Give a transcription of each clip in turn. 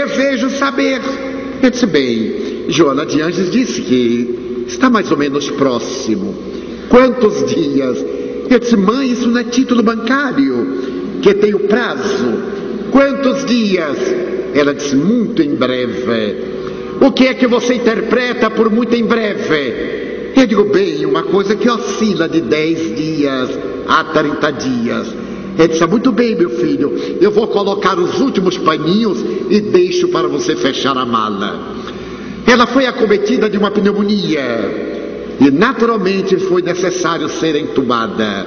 desejo saber. Eu disse: bem, Joana de Anjos disse que está mais ou menos próximo. Quantos dias? Eu disse: mãe, isso não é título bancário, que tem o prazo. Quantos dias? Ela disse: muito em breve. O que é que você interpreta por muito em breve? Eu digo: bem, uma coisa que oscila de 10 dias a 30 dias. Ele disse: muito bem, meu filho, eu vou colocar os últimos paninhos e deixo para você fechar a mala. Ela foi acometida de uma pneumonia e naturalmente foi necessário ser entubada.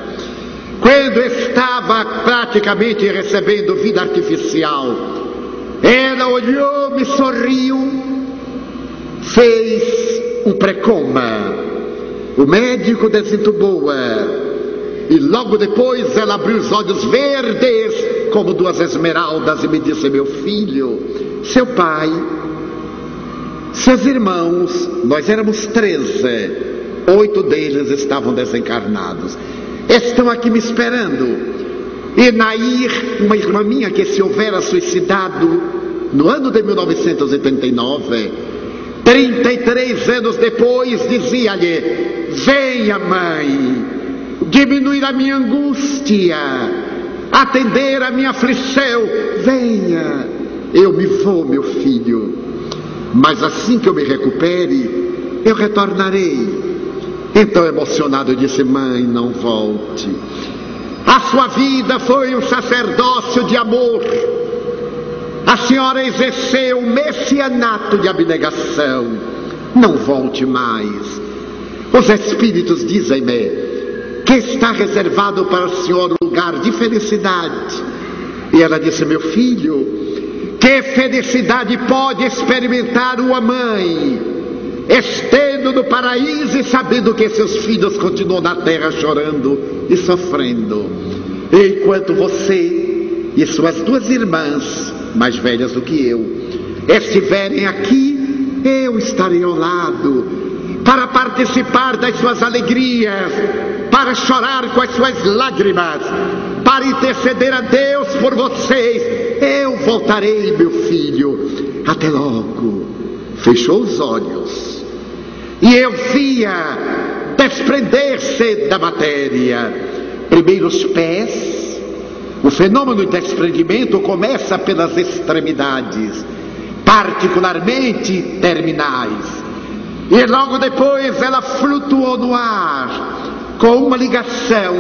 Quando estava praticamente recebendo vida artificial, ela olhou, me sorriu, fez um pré-coma. O médico desentubou-a e logo depois ela abriu os olhos verdes como duas esmeraldas e me disse: meu filho, seu pai, seus irmãos, nós éramos 13, 8 deles estavam desencarnados, estão aqui me esperando. E Nair, uma irmã minha que se houvera suicidado no ano de 1989, 33 anos depois, dizia-lhe: venha, mãe, diminuir a minha angústia, atender a minha aflição, venha. Eu me vou, meu filho, mas assim que eu me recupere, eu retornarei. Então, emocionado, eu disse: mãe, não volte. A sua vida foi um sacerdócio de amor. A senhora exerceu um messianato de abnegação. Não volte mais. Os espíritos dizem-me que está reservado para a senhora um lugar de felicidade. E ela disse: meu filho, que felicidade pode experimentar uma mãe estando no paraíso e sabendo que seus filhos continuam na terra chorando e sofrendo, enquanto você e suas 2 irmãs, mais velhas do que eu, estiverem aqui, eu estarei ao lado para participar das suas alegrias, para chorar com as suas lágrimas, para interceder a Deus por vocês. Eu voltarei, meu filho. Até logo. Fechou os olhos e eu via desprender-se da matéria. Primeiro os pés. O fenômeno de desprendimento começa pelas extremidades, particularmente terminais, e logo depois ela flutuou no ar com uma ligação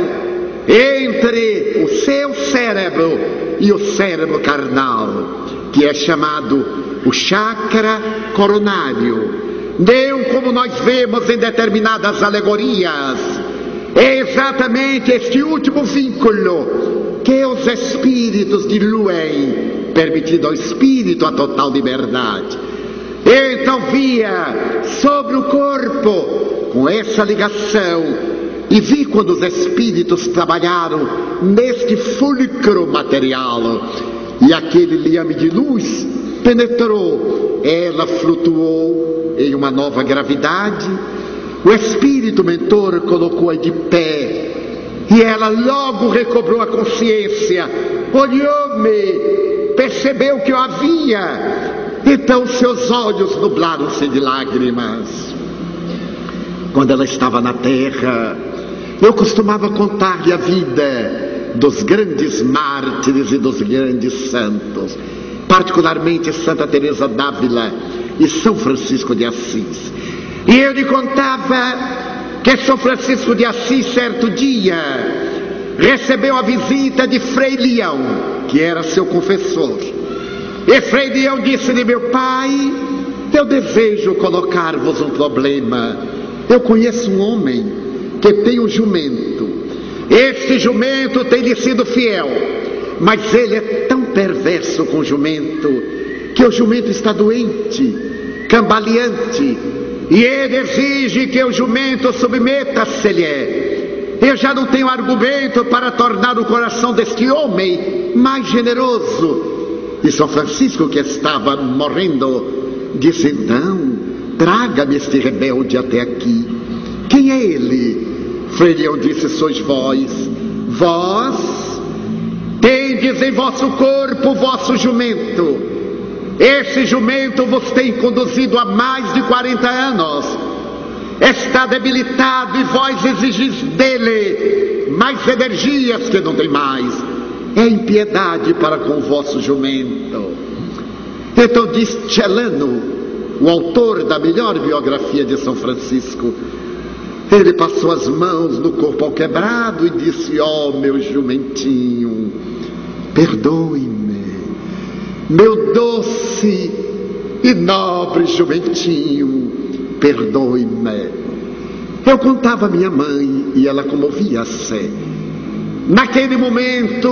entre o seu cérebro e o cérebro carnal, que é chamado o chakra coronário. Não como nós vemos em determinadas alegorias. É exatamente este último vínculo que os espíritos diluem, permitindo ao espírito a total liberdade. Então via sobre o corpo com essa ligação, e vi quando os espíritos trabalharam neste fulcro material, e aquele liame de luz penetrou, ela flutuou em uma nova gravidade. O espírito mentor colocou-a de pé, e ela logo recobrou a consciência, olhou-me, percebeu que eu havia, então seus olhos nublaram-se de lágrimas. Quando ela estava na terra, eu costumava contar-lhe a vida dos grandes mártires e dos grandes santos, particularmente Santa Teresa d'Ávila e São Francisco de Assis. E eu lhe contava que São Francisco de Assis, certo dia, recebeu a visita de Frei Leão, que era seu confessor. E Frei Leão disse-lhe: meu pai, eu desejo colocar-vos um problema. Eu conheço um homem que tem um jumento. Este jumento tem lhe sido fiel, mas ele é tão perverso com o jumento que o jumento está doente, cambaleante, e ele exige que o jumento submeta-se-lhe. Eu já não tenho argumento para tornar o coração deste homem mais generoso. E São Francisco, que estava morrendo, disse: então, traga-me este rebelde até aqui. Quem é ele? Frei Leão disse: sois vós. Vós tendes em vosso corpo o vosso jumento. Esse jumento vos tem conduzido há mais de 40 anos. Está debilitado e vós exigis dele mais energias que não tem mais. É impiedade para com o vosso jumento. Então diz Celano, o autor da melhor biografia de São Francisco, ele passou as mãos no corpo ao quebrado e disse: ó, meu jumentinho, perdoe-me, meu doce e nobre jumentinho, perdoe-me. Eu contava a minha mãe e ela comovia-se. Naquele momento,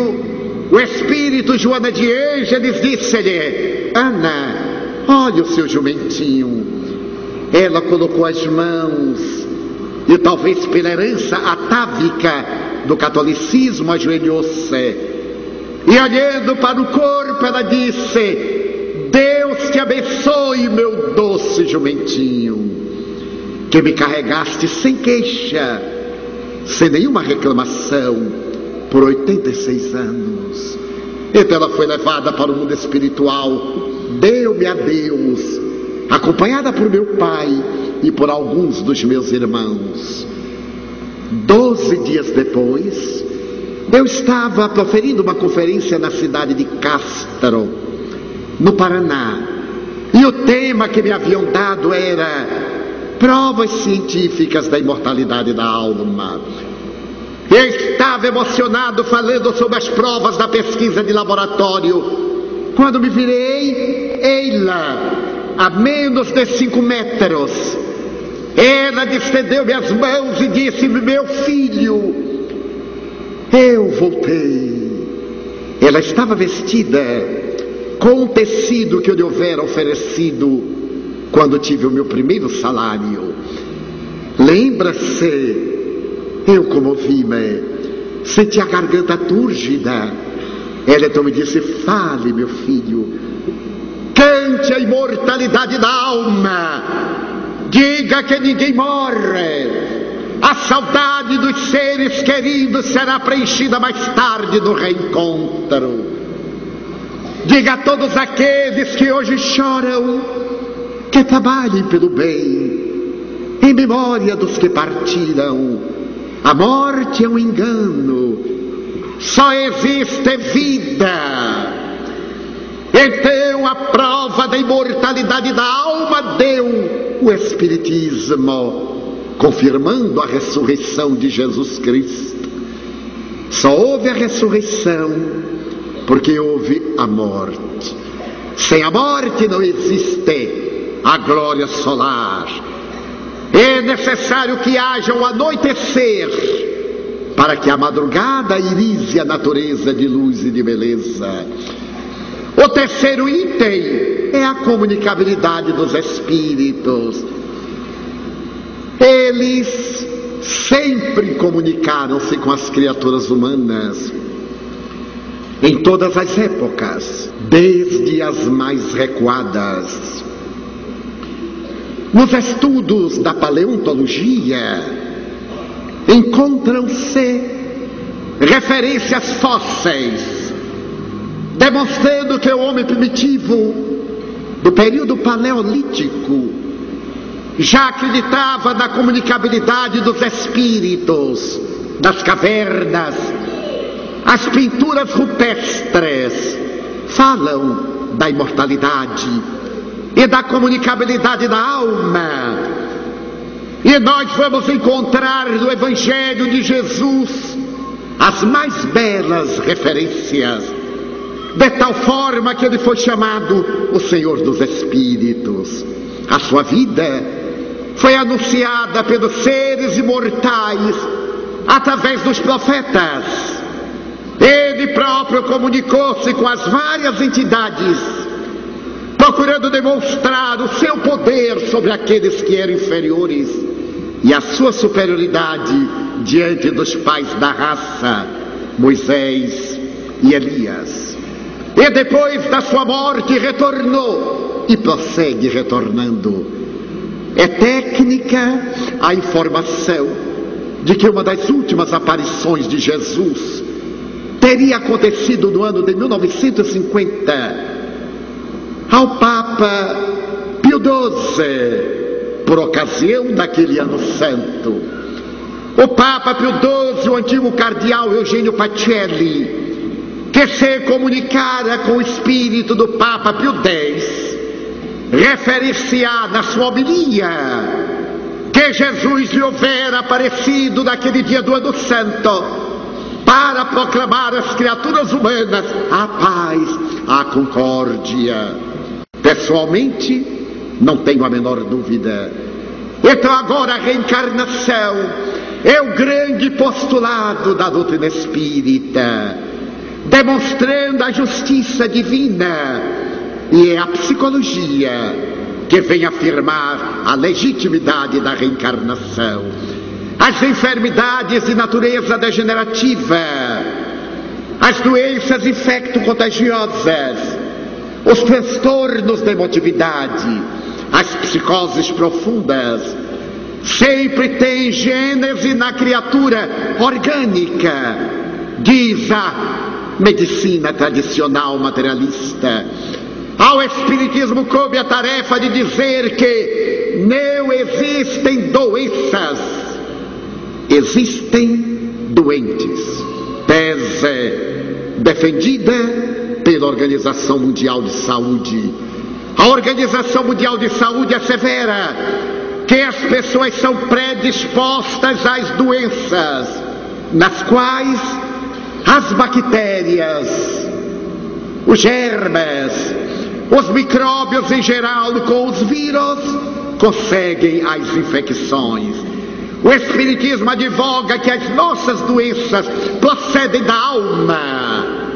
o espírito Joana de Ângeles disse-lhe: Ana, olha o seu jumentinho. Ela colocou as mãos e, talvez pela herança atávica do catolicismo, ajoelhou-se. E olhando para o corpo, ela disse: Deus te abençoe, meu doce jumentinho, que me carregaste sem queixa, sem nenhuma reclamação, por 86 anos. Então ela foi levada para o mundo espiritual, deu-me a Deus, acompanhada por meu pai e por alguns dos meus irmãos. 12 dias depois, eu estava proferindo uma conferência na cidade de Castro, no Paraná, e o tema que me haviam dado era provas científicas da imortalidade da alma. Eu estava emocionado falando sobre as provas da pesquisa de laboratório, quando me virei, ei-la, a menos de 5 metros. Ela estendeu-me as mãos e disse-me: meu filho. Eu voltei. Ela estava vestida com um tecido que eu lhe houvera oferecido quando tive o meu primeiro salário. Lembra-se? Eu comovi-me, senti a garganta túrgida. Ela então me disse: fale, meu filho, cante a imortalidade da alma, diga que ninguém morre. A saudade dos seres queridos será preenchida mais tarde no reencontro. Diga a todos aqueles que hoje choram que trabalhem pelo bem, em memória dos que partiram. A morte é um engano, só existe vida. Então a prova da imortalidade da alma deu o Espiritismo, confirmando a ressurreição de Jesus Cristo. Só houve a ressurreição porque houve a morte. Sem a morte não existe a glória solar. É necessário que haja um anoitecer para que a madrugada irise a natureza de luz e de beleza. O terceiro item é a comunicabilidade dos espíritos. Eles sempre comunicaram-se com as criaturas humanas, em todas as épocas, desde as mais recuadas. Nos estudos da paleontologia, encontram-se referências fósseis, demonstrando que o homem primitivo, do período paleolítico, já acreditava na comunicabilidade dos espíritos das cavernas. As pinturas rupestres falam da imortalidade e da comunicabilidade da alma. E nós vamos encontrar no Evangelho de Jesus as mais belas referências, de tal forma que ele foi chamado o Senhor dos Espíritos. A sua vida foi anunciada pelos seres imortais através dos profetas. Ele próprio comunicou-se com as várias entidades, procurando demonstrar o seu poder sobre aqueles que eram inferiores e a sua superioridade diante dos pais da raça, Moisés e Elias. E depois da sua morte retornou e prossegue retornando. É técnica a informação de que uma das últimas aparições de Jesus teria acontecido no ano de 1950, ao Papa Pio XII, por ocasião daquele ano santo. O Papa Pio XII, o antigo cardeal Eugênio Pacelli, que se comunicara com o espírito do Papa Pio X, referir-se-á na sua homilia que Jesus lhe houvera aparecido naquele dia do ano santo para proclamar às criaturas humanas a paz, a concórdia. Pessoalmente, não tenho a menor dúvida. Então agora a reencarnação é o grande postulado da doutrina espírita, demonstrando a justiça divina, e é a psicologia que vem afirmar a legitimidade da reencarnação. As enfermidades de natureza degenerativa, as doenças infecto-contagiosas, os transtornos de emotividade, as psicoses profundas, sempre têm gênese na criatura orgânica, diz a medicina tradicional materialista. Ao Espiritismo coube a tarefa de dizer que não existem doenças, existem doentes. Tese defendida pela Organização Mundial de Saúde. A Organização Mundial de Saúde assevera que as pessoas são predispostas às doenças, nas quais as bactérias, os germes, os micróbios em geral, com os vírus, conseguem as infecções. O Espiritismo advoga que as nossas doenças procedem da alma.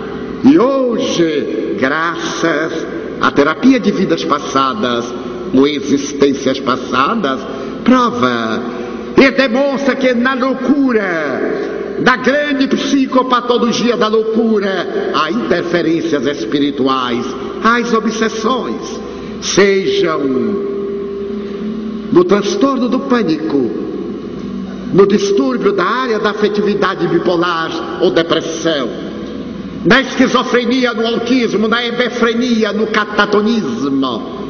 E hoje, graças à terapia de vidas passadas, ou existências passadas, prova e demonstra que na loucura, da grande psicopatologia da loucura, há interferências espirituais, as obsessões, sejam no transtorno do pânico, no distúrbio da área da afetividade bipolar ou depressão, na esquizofrenia, no autismo, na hebefrenia, no catatonismo.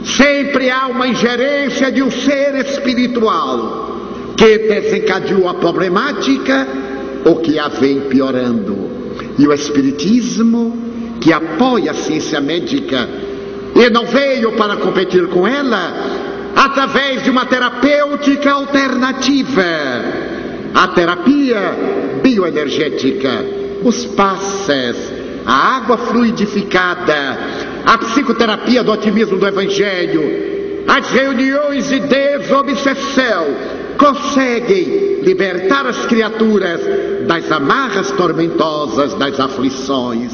Sempre há uma ingerência de um ser espiritual que desencadeou a problemática ou que a vem piorando. E o Espiritismo, que apoia a ciência médica e não veio para competir com ela, através de uma terapêutica alternativa, a terapia bioenergética, os passes, a água fluidificada, a psicoterapia do otimismo do Evangelho, as reuniões de desobsessão, conseguem libertar as criaturas das amarras tormentosas, das aflições.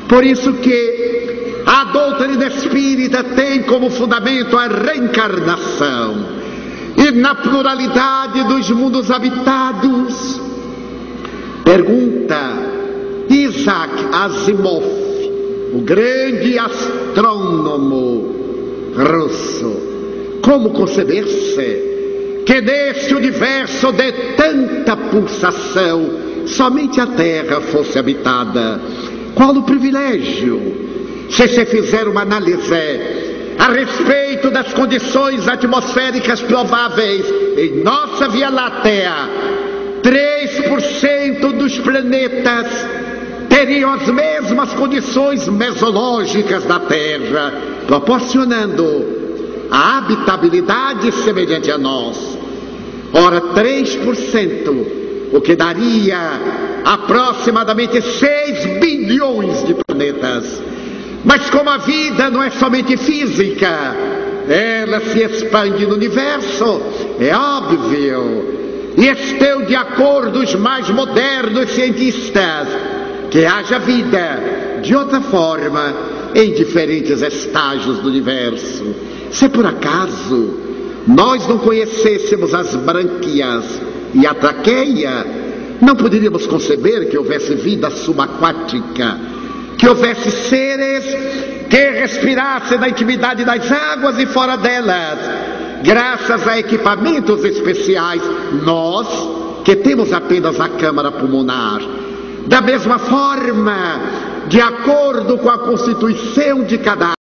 Por isso que a doutrina espírita tem como fundamento a reencarnação. E na pluralidade dos mundos habitados, pergunta Isaac Asimov, o grande astrônomo russo, como conceber-se que neste universo de tanta pulsação somente a Terra fosse habitada? Qual o privilégio? Se se fizer uma análise a respeito das condições atmosféricas prováveis em nossa Via Láctea, 3% dos planetas teriam as mesmas condições mesológicas da Terra, proporcionando a habitabilidade semelhante a nós. Ora, 3%, o que daria aproximadamente 6 bilhões de planetas. Mas como a vida não é somente física, ela se expande no universo, é óbvio, e estão de acordo os mais modernos cientistas, que haja vida de outra forma em diferentes estágios do universo. Se por acaso nós não conhecêssemos as brânquias e a traqueia, não poderíamos conceber que houvesse vida subaquática, que houvesse seres que respirassem na intimidade das águas e fora delas, graças a equipamentos especiais, nós que temos apenas a câmara pulmonar. Da mesma forma, de acordo com a constituição de cada